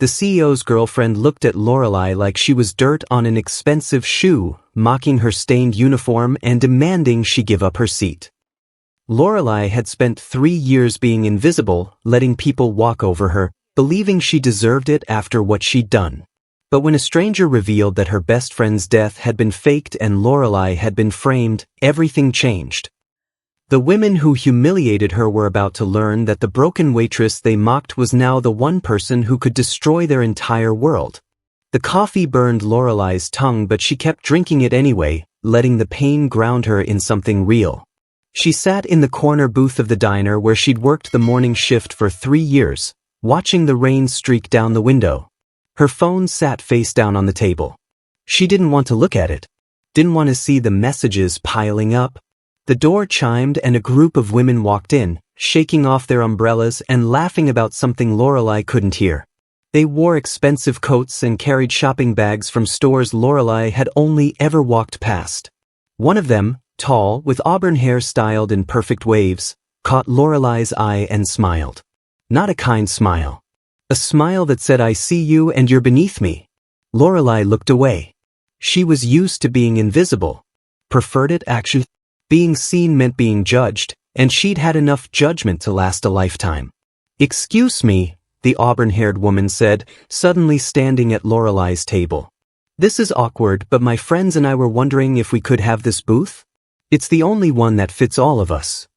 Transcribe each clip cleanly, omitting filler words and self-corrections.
The CEO's girlfriend looked at Lorelai like she was dirt on an expensive shoe, mocking her stained uniform and demanding she give up her seat. Lorelai had spent 3 years being invisible, letting people walk over her, believing she deserved it after what she'd done. But when a stranger revealed that her best friend's death had been faked and Lorelai had been framed, everything changed. The women who humiliated her were about to learn that the broken waitress they mocked was now the one person who could destroy their entire world. The coffee burned Lorelai's tongue, but she kept drinking it anyway, letting the pain ground her in something real. She sat in the corner booth of the diner where she'd worked the morning shift for 3 years, watching the rain streak down the window. Her phone sat face down on the table. She didn't want to look at it. Didn't want to see the messages piling up. The door chimed and a group of women walked in, shaking off their umbrellas and laughing about something Lorelai couldn't hear. They wore expensive coats and carried shopping bags from stores Lorelai had only ever walked past. One of them, tall, with auburn hair styled in perfect waves, caught Lorelai's eye and smiled. Not a kind smile. A smile that said, "I see you and you're beneath me." Lorelai looked away. She was used to being invisible. Preferred it, actually. Being seen meant being judged, and she'd had enough judgment to last a lifetime. "Excuse me," the auburn-haired woman said, suddenly standing at Lorelai's table. "This is awkward, but my friends and I were wondering if we could have this booth? It's the only one that fits all of us."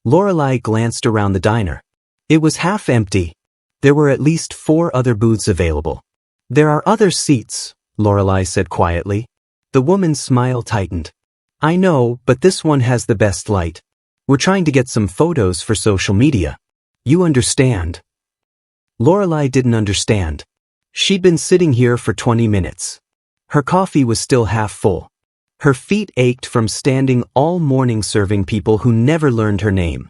Lorelai glanced around the diner. It was half empty. There were at least 4 other booths available. "There are other seats," Lorelai said quietly. The woman's smile tightened. "I know, but this one has the best light. We're trying to get some photos for social media. You understand?" Lorelai didn't understand. She'd been sitting here for 20 minutes. Her coffee was still half full. Her feet ached from standing all morning serving people who never learned her name.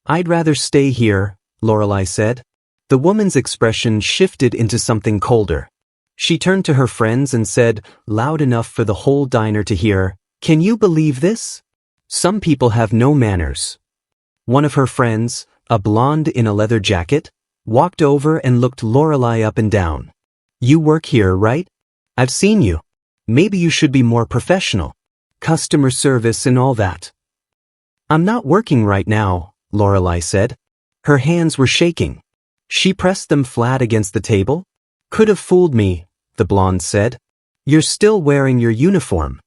"I'd rather stay here," Lorelai said. The woman's expression shifted into something colder. She turned to her friends and said, loud enough for the whole diner to hear, "Can you believe this? Some people have no manners." One of her friends, a blonde in a leather jacket, walked over and looked Lorelai up and down. "You work here, right? I've seen you. Maybe you should be more professional. Customer service and all that." "I'm not working right now," Lorelai said. Her hands were shaking. She pressed them flat against the table. "Could have fooled me," the blonde said. "You're still wearing your uniform."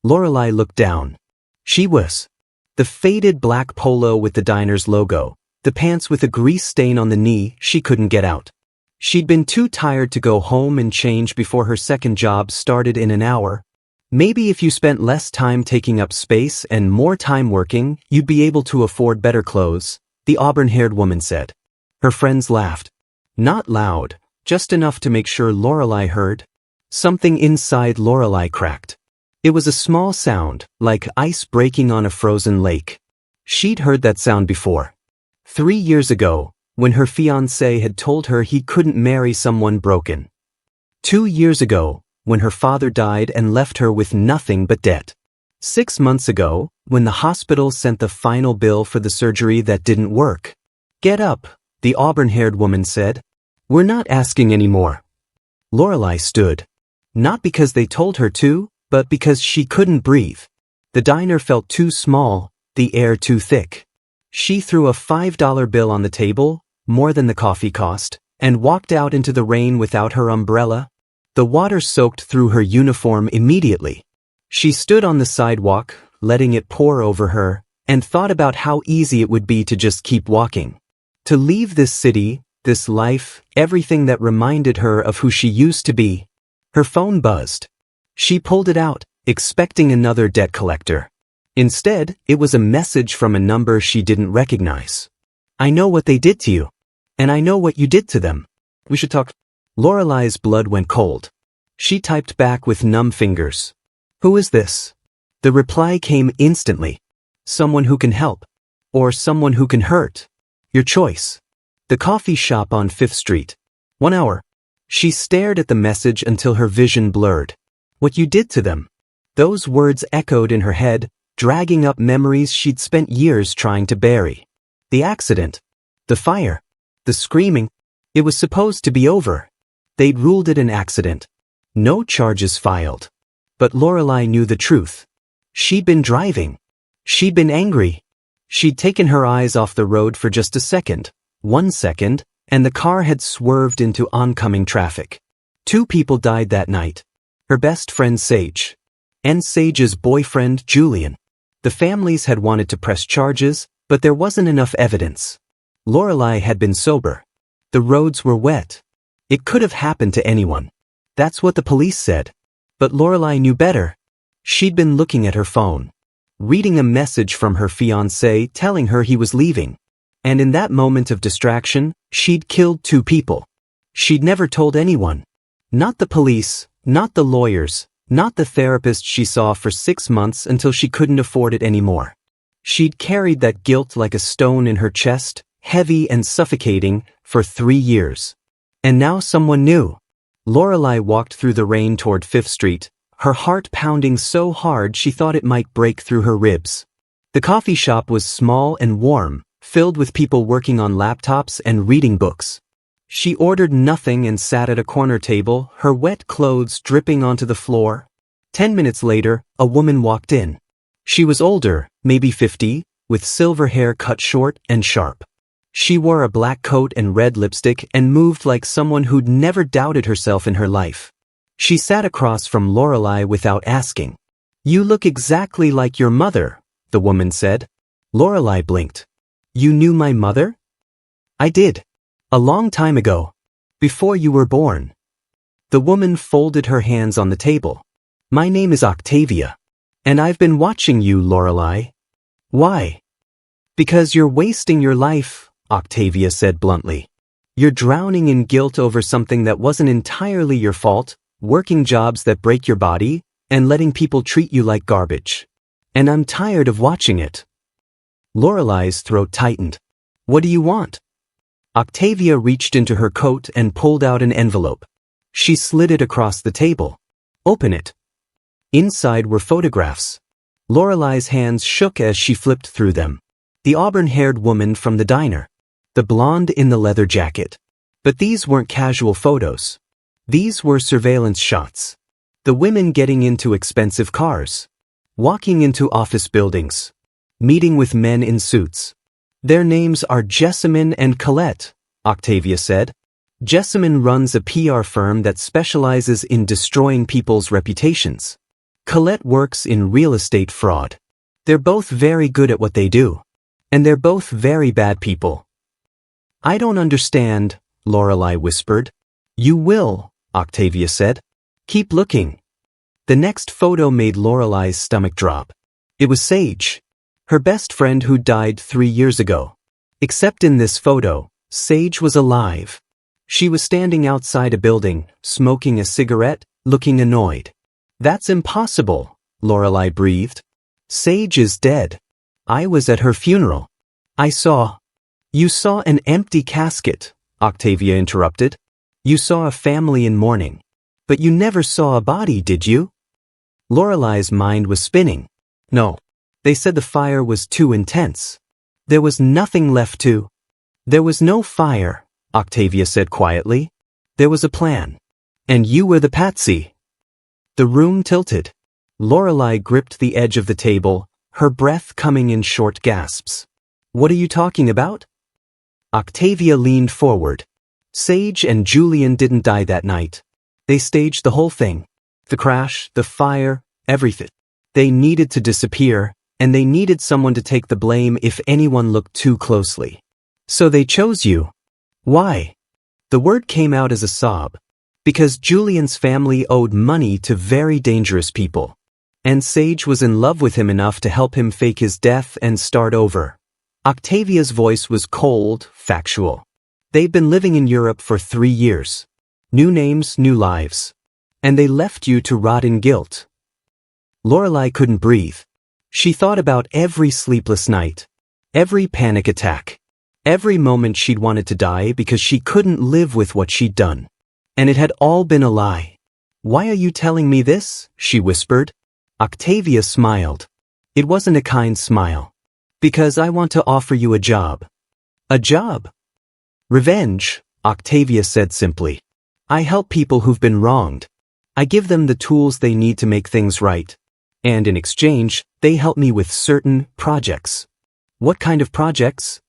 Lorelai looked down. She was. The faded black polo with the diner's logo, the pants with a grease stain on the knee she couldn't get out. She'd been too tired to go home and change before her second job started in an hour. "Maybe if you spent less time taking up space and more time working, you'd be able to afford better clothes," the auburn-haired woman said. Her friends laughed. Not loud, just enough to make sure Lorelai heard. Something inside Lorelai cracked. It was a small sound, like ice breaking on a frozen lake. She'd heard that sound before. 3 years ago, when her fiancé had told her he couldn't marry someone broken. 2 years ago, when her father died and left her with nothing but debt. 6 months ago, when the hospital sent the final bill for the surgery that didn't work. "Get up," the auburn-haired woman said. "We're not asking any more." Lorelai stood. Not because they told her to, but because she couldn't breathe. The diner felt too small, the air too thick. She threw a $5 bill on the table, more than the coffee cost, and walked out into the rain without her umbrella. The water soaked through her uniform immediately. She stood on the sidewalk, letting it pour over her, and thought about how easy it would be to just keep walking. To leave this city, this life, everything that reminded her of who she used to be. Her phone buzzed. She pulled it out, expecting another debt collector. Instead, it was a message from a number she didn't recognize. "I know what they did to you. And I know what you did to them. We should talk." Lorelai's blood went cold. She typed back with numb fingers. "Who is this?" The reply came instantly. "Someone who can help. Or someone who can hurt. Your choice. The coffee shop on 5th Street. 1 hour." She stared at the message until her vision blurred. What you did to them. Those words echoed in her head, dragging up memories she'd spent years trying to bury. The accident. The fire. The screaming. It was supposed to be over. They'd ruled it an accident. No charges filed. But Lorelai knew the truth. She'd been driving. She'd been angry. She'd taken her eyes off the road for just a second, 1 second, and the car had swerved into oncoming traffic. 2 people died that night. Her best friend Sage. And Sage's boyfriend Julian. The families had wanted to press charges, but there wasn't enough evidence. Lorelai had been sober. The roads were wet. It could have happened to anyone. That's what the police said. But Lorelai knew better. She'd been looking at her phone, reading a message from her fiancé telling her he was leaving. And in that moment of distraction, she'd killed 2 people. She'd never told anyone. Not the police, not the lawyers, not the therapist she saw for 6 months until she couldn't afford it anymore. She'd carried that guilt like a stone in her chest, heavy and suffocating, for 3 years. And now someone knew. Lorelai walked through the rain toward 5th Street, her heart pounding so hard she thought it might break through her ribs. The coffee shop was small and warm, filled with people working on laptops and reading books. She ordered nothing and sat at a corner table, her wet clothes dripping onto the floor. 10 minutes later, a woman walked in. She was older, maybe 50, with silver hair cut short and sharp. She wore a black coat and red lipstick and moved like someone who'd never doubted herself in her life. She sat across from Lorelai without asking. "You look exactly like your mother," the woman said. Lorelai blinked. "You knew my mother?" "I did. A long time ago. Before you were born." The woman folded her hands on the table. "My name is Octavia. And I've been watching you, Lorelai." "Why?" "Because you're wasting your life," Octavia said bluntly. "You're drowning in guilt over something that wasn't entirely your fault, working jobs that break your body, and letting people treat you like garbage. And I'm tired of watching it." Lorelai's throat tightened. "What do you want?" Octavia reached into her coat and pulled out an envelope. She slid it across the table. "Open it." Inside were photographs. Lorelai's hands shook as she flipped through them. The auburn-haired woman from the diner. The blonde in the leather jacket. But these weren't casual photos. These were surveillance shots. The women getting into expensive cars. Walking into office buildings. Meeting with men in suits. "Their names are Jessamine and Colette," Octavia said. "Jessamine runs a PR firm that specializes in destroying people's reputations. Colette works in real estate fraud. They're both very good at what they do. And they're both very bad people." "I don't understand," Lorelai whispered. "You will," Octavia said. "Keep looking." The next photo made Lorelai's stomach drop. It was Sage, her best friend who died 3 years ago. Except in this photo, Sage was alive. She was standing outside a building, smoking a cigarette, looking annoyed. "That's impossible," Lorelai breathed. "Sage is dead. I was at her funeral. I saw—" "You saw an empty casket," Octavia interrupted. "You saw a family in mourning. But you never saw a body, did you?" Lorelai's mind was spinning. "No. They said the fire was too intense. There was nothing left to—" "There was no fire," Octavia said quietly. "There was a plan. And you were the patsy." The room tilted. Lorelai gripped the edge of the table, her breath coming in short gasps. "What are you talking about?" Octavia leaned forward. "Sage and Julian didn't die that night. They staged the whole thing. The crash, the fire, everything. They needed to disappear, and they needed someone to take the blame if anyone looked too closely. So they chose you." "Why?" The word came out as a sob. "Because Julian's family owed money to very dangerous people. And Sage was in love with him enough to help him fake his death and start over." Octavia's voice was cold, factual. "They'd been living in Europe for 3 years. New names, new lives. And they left you to rot in guilt." Lorelai couldn't breathe. She thought about every sleepless night, every panic attack, every moment she'd wanted to die because she couldn't live with what she'd done. And it had all been a lie. "Why are you telling me this?" she whispered. Octavia smiled. It wasn't a kind smile. "Because I want to offer you a job." "A job?" "Revenge," Octavia said simply. I help people who've been wronged. I give them the tools they need to make things right. And in exchange, they help me with certain projects. What kind of projects?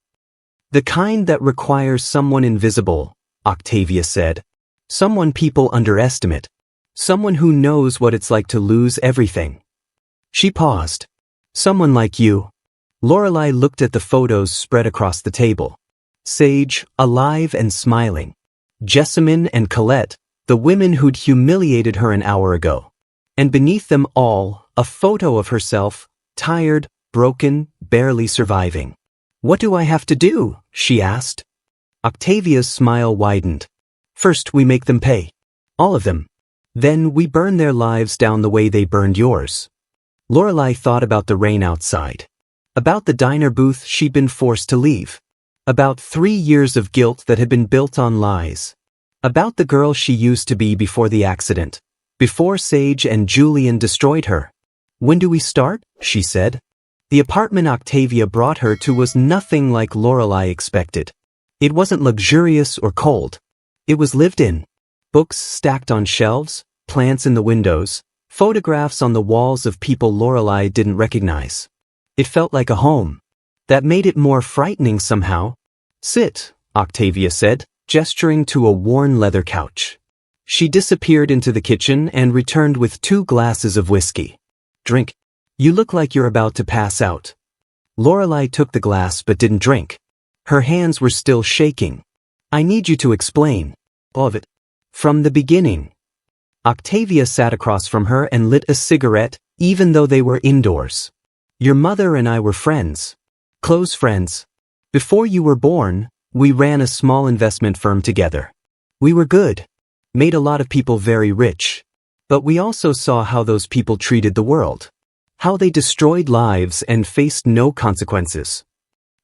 The kind that requires someone invisible, Octavia said. Someone people underestimate. Someone who knows what it's like to lose everything. She paused. Someone like you. Lorelai looked at the photos spread across the table. Sage, alive and smiling. Jessamine and Colette, the women who'd humiliated her an hour ago. And beneath them all, a photo of herself, tired, broken, barely surviving. What do I have to do? She asked. Octavia's smile widened. First we make them pay. All of them. Then we burn their lives down the way they burned yours. Lorelai thought about the rain outside. About the diner booth she'd been forced to leave. About 3 years of guilt that had been built on lies. About the girl she used to be before the accident. Before Sage and Julian destroyed her. When do we start? She said. The apartment Octavia brought her to was nothing like Lorelai expected. It wasn't luxurious or cold. It was lived in. Books stacked on shelves, plants in the windows, photographs on the walls of people Lorelai didn't recognize. It felt like a home. That made it more frightening somehow. Sit, Octavia said, gesturing to a worn leather couch. She disappeared into the kitchen and returned with 2 glasses of whiskey. Drink. You look like you're about to pass out. Lorelai took the glass but didn't drink. Her hands were still shaking. I need you to explain. All of it. From the beginning. Octavia sat across from her and lit a cigarette, even though they were indoors. Your mother and I were friends. Close friends. Before you were born, we ran a small investment firm together. We were good. Made a lot of people very rich. But we also saw how those people treated the world. How they destroyed lives and faced no consequences.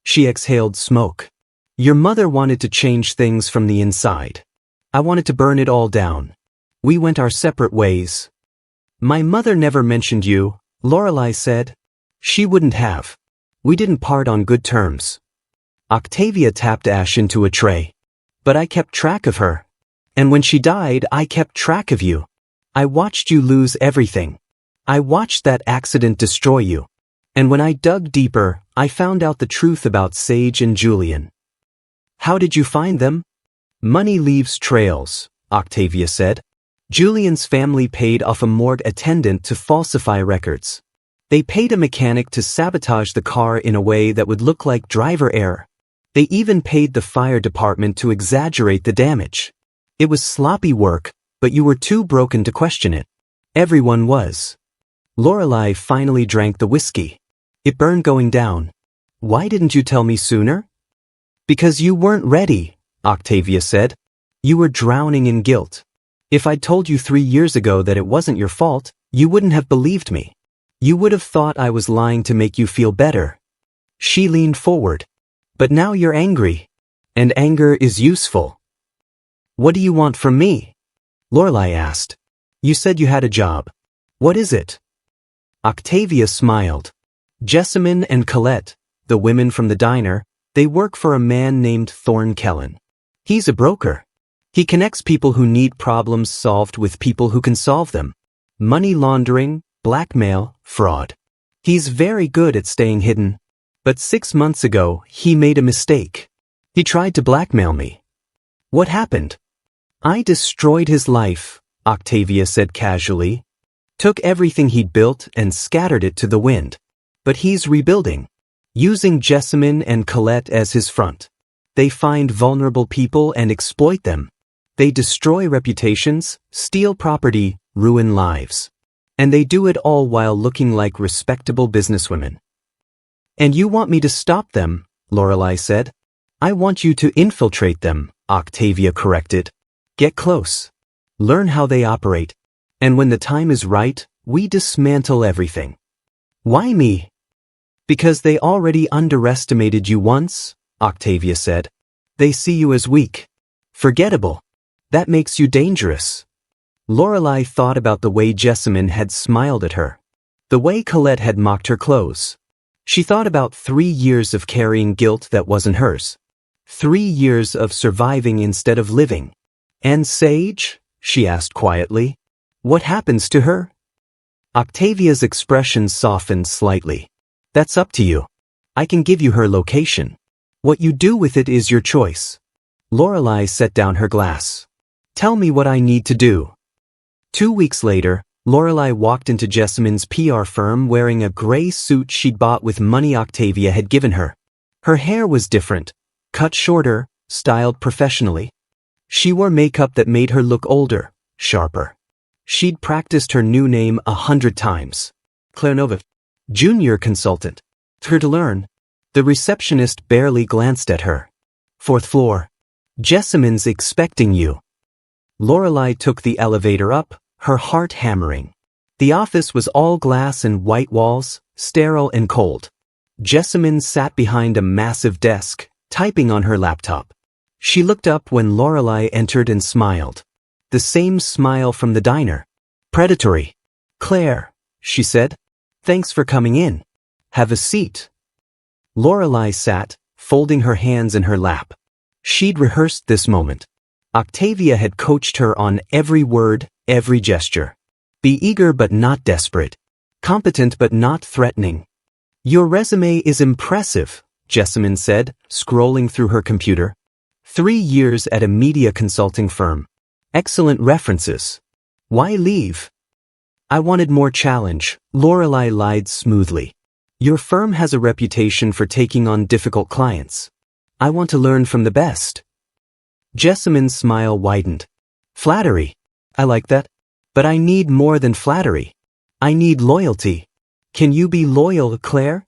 She exhaled smoke. Your mother wanted to change things from the inside. I wanted to burn it all down. We went our separate ways. My mother never mentioned you, Lorelai said. She wouldn't have. We didn't part on good terms. Octavia tapped ash into a tray. But I kept track of her. And when she died, I kept track of you. I watched you lose everything. I watched that accident destroy you. And when I dug deeper, I found out the truth about Sage and Julian. How did you find them? Money leaves trails, Octavia said. Julian's family paid off a morgue attendant to falsify records. They paid a mechanic to sabotage the car in a way that would look like driver error. They even paid the fire department to exaggerate the damage. It was sloppy work, but you were too broken to question it. Everyone was. Lorelai finally drank the whiskey. It burned going down. Why didn't you tell me sooner? Because you weren't ready, Octavia said. You were drowning in guilt. If I'd told you 3 years ago that it wasn't your fault, you wouldn't have believed me. You would have thought I was lying to make you feel better. She leaned forward. But now you're angry. And anger is useful. What do you want from me? Lorelai asked. You said you had a job. What is it? Octavia smiled. Jessamine and Colette, the women from the diner, they work for a man named Thorne Kellen. He's a broker. He connects people who need problems solved with people who can solve them. Money laundering, blackmail, fraud. He's very good at staying hidden. But 6 months ago, he made a mistake. He tried to blackmail me. What happened? I destroyed his life, Octavia said casually. Took everything he'd built and scattered it to the wind. But he's rebuilding. Using Jessamine and Colette as his front. They find vulnerable people and exploit them. They destroy reputations, steal property, ruin lives. And they do it all while looking like respectable businesswomen. And you want me to stop them, Lorelai said. I want you to infiltrate them, Octavia corrected. Get close. Learn how they operate. And when the time is right, we dismantle everything. Why me? Because they already underestimated you once, Octavia said. They see you as weak. Forgettable. That makes you dangerous. Lorelai thought about the way Jessamine had smiled at her. The way Colette had mocked her clothes. She thought about 3 years of carrying guilt that wasn't hers. 3 years of surviving instead of living. And Sage? She asked quietly. What happens to her? Octavia's expression softened slightly. That's up to you. I can give you her location. What you do with it is your choice. Lorelai set down her glass. Tell me what I need to do. 2 weeks later, Lorelai walked into Jessamine's PR firm wearing a gray suit she'd bought with money Octavia had given her. Her hair was different, cut shorter, styled professionally. She wore makeup that made her look older, sharper. She'd practiced her new name 100 times. Claire Nova, junior consultant. Her to learn. The receptionist barely glanced at her. 4th floor. Jessamine's expecting you. Lorelai took the elevator up, her heart hammering. The office was all glass and white walls, sterile and cold. Jessamine sat behind a massive desk, typing on her laptop. She looked up when Lorelai entered and smiled. The same smile from the diner. Predatory. Claire, she said. Thanks for coming in. Have a seat. Lorelai sat, folding her hands in her lap. She'd rehearsed this moment. Octavia had coached her on every word, every gesture. Be eager but not desperate. Competent but not threatening. Your resume is impressive, Jessamine said, scrolling through her computer. 3 years at a media consulting firm. Excellent references. Why leave? I wanted more challenge, Lorelai lied smoothly. Your firm has a reputation for taking on difficult clients. I want to learn from the best. Jessamine's smile widened. Flattery. I like that. But I need more than flattery. I need loyalty. Can you be loyal, Claire?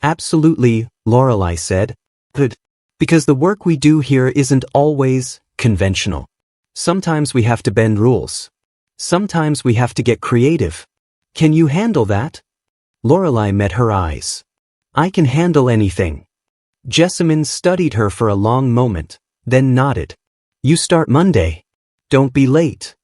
Absolutely, Lorelai said. Good. Because the work we do here isn't always conventional. Sometimes we have to bend rules. Sometimes we have to get creative. Can you handle that? Lorelai met her eyes. I can handle anything. Jessamine studied her for a long moment, then nodded. You start Monday. Don't be late.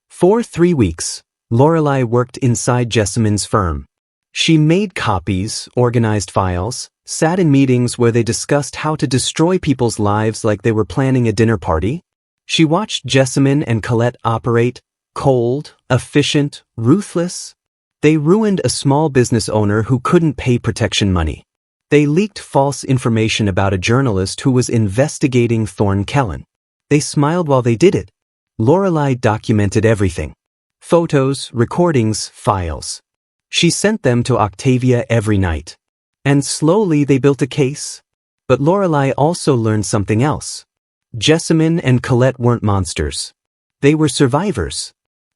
For 3 weeks, Lorelai worked inside Jessamine's firm. She made copies, organized files, sat in meetings where they discussed how to destroy people's lives like they were planning a dinner party. She watched Jessamine and Colette operate, cold, efficient, ruthless. They ruined a small business owner who couldn't pay protection money. They leaked false information about a journalist who was investigating Thorne Kellen. They smiled while they did it. Lorelai documented everything. Photos, recordings, files. She sent them to Octavia every night. And slowly they built a case. But Lorelai also learned something else. Jessamine and Colette weren't monsters. They were survivors.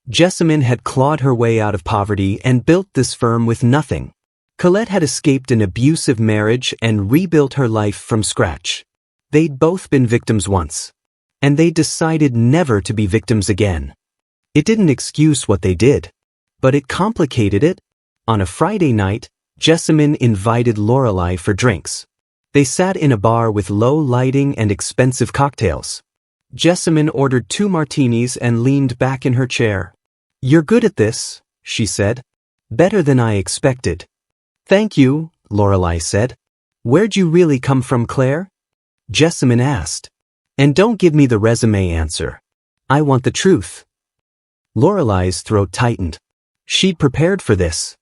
Jessamine had clawed her way out of poverty and built this firm with nothing. Colette had escaped an abusive marriage and rebuilt her life from scratch. They'd both been victims once. And they decided never to be victims again. It didn't excuse what they did. But it complicated it. On a Friday night, Jessamine invited Lorelai for drinks. They sat in a bar with low lighting and expensive cocktails. Jessamine ordered 2 martinis and leaned back in her chair. You're good at this, she said. Better than I expected. Thank you, Lorelai said. Where'd you really come from, Claire? Jessamine asked. And don't give me the resume answer. I want the truth. Lorelai's throat tightened. She'd prepared for this.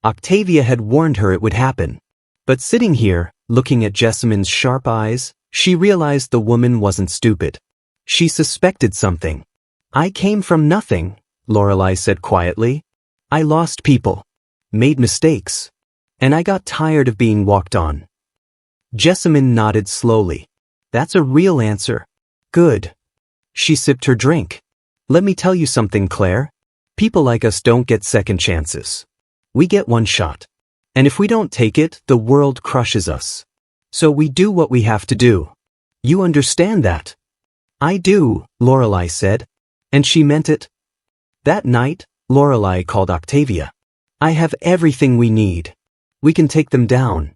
Octavia had warned her it would happen. But sitting here, looking at Jessamine's sharp eyes, she realized the woman wasn't stupid. She suspected something. I came from nothing, Lorelai said quietly. I lost people. Made mistakes. And I got tired of being walked on. Jessamine nodded slowly. That's a real answer. Good. She sipped her drink. Let me tell you something, Claire. People like us don't get second chances. We get one shot. And if we don't take it, the world crushes us. So we do what we have to do. You understand that? I do, Lorelai said. And she meant it. That night, Lorelai called Octavia. I have everything we need. We can take them down.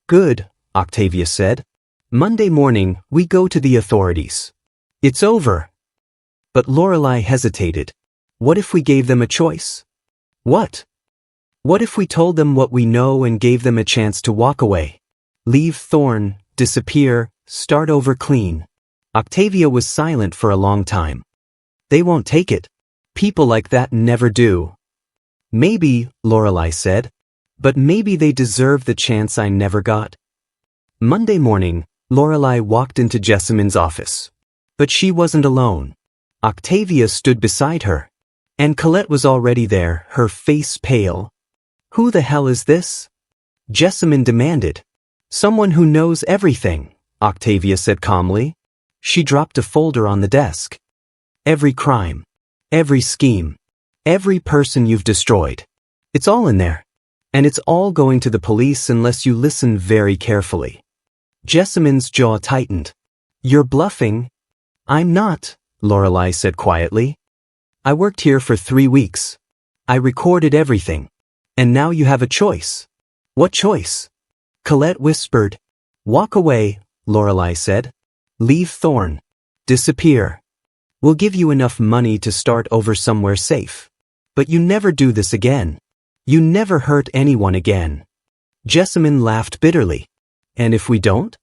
Good, Octavia said. Monday morning, we go to the authorities. It's over. But Lorelai hesitated. What if we gave them a choice? What? What if we told them what we know and gave them a chance to walk away? Leave Thorne, disappear, start over clean. Octavia was silent for a long time. They won't take it. People like that never do. Maybe, Lorelai said. But maybe they deserve the chance I never got. Monday morning, Lorelai walked into Jessamine's office. But she wasn't alone. Octavia stood beside her. And Colette was already there, her face pale. Who the hell is this? Jessamine demanded. Someone who knows everything, Octavia said calmly. She dropped a folder on the desk. Every crime. Every scheme. Every person you've destroyed. It's all in there. And it's all going to the police unless you listen very carefully. Jessamine's jaw tightened. You're bluffing. I'm not, Lorelai said quietly. I worked here for 3 weeks. I recorded everything. And now you have a choice. What choice? Colette whispered. Walk away, Lorelai said. Leave Thorne. Disappear. We'll give you enough money to start over somewhere safe. But you never do this again. You never hurt anyone again. Jessamine laughed bitterly. And if we don't?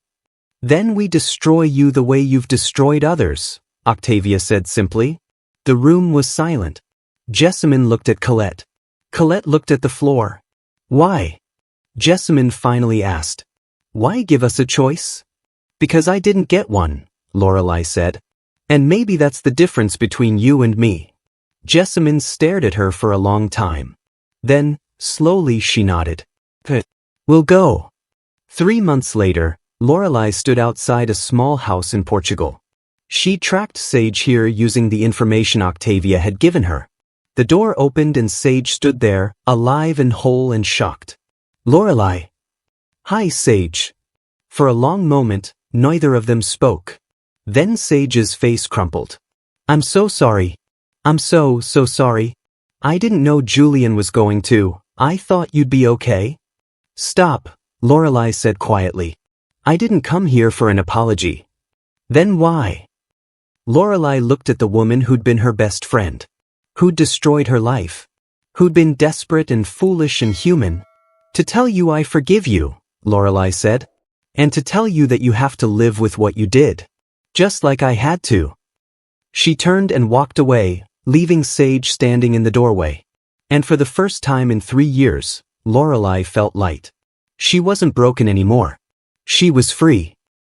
Then we destroy you the way you've destroyed others, Octavia said simply. The room was silent. Jessamine looked at Colette. Colette looked at the floor. Why? Jessamine finally asked. Why give us a choice? Because I didn't get one, Lorelai said. And maybe that's the difference between you and me. Jessamine stared at her for a long time. Then, slowly she nodded. Good. We'll go. 3 months later, Lorelai stood outside a small house in Portugal. She tracked Sage here using the information Octavia had given her. The door opened and Sage stood there, alive and whole and shocked. Lorelai. Hi, Sage. For a long moment, neither of them spoke. Then Sage's face crumpled. I'm so sorry. I'm so sorry. I didn't know Julian was going to. I thought you'd be okay. Stop, Lorelai said quietly. I didn't come here for an apology. Then why? Lorelai looked at the woman who'd been her best friend. Who'd destroyed her life. Who'd been desperate and foolish and human. To tell you I forgive you, Lorelai said. And to tell you that you have to live with what you did. Just like I had to. She turned and walked away, leaving Sage standing in the doorway. And for the first time in 3 years, Lorelai felt light. She wasn't broken anymore. She was free.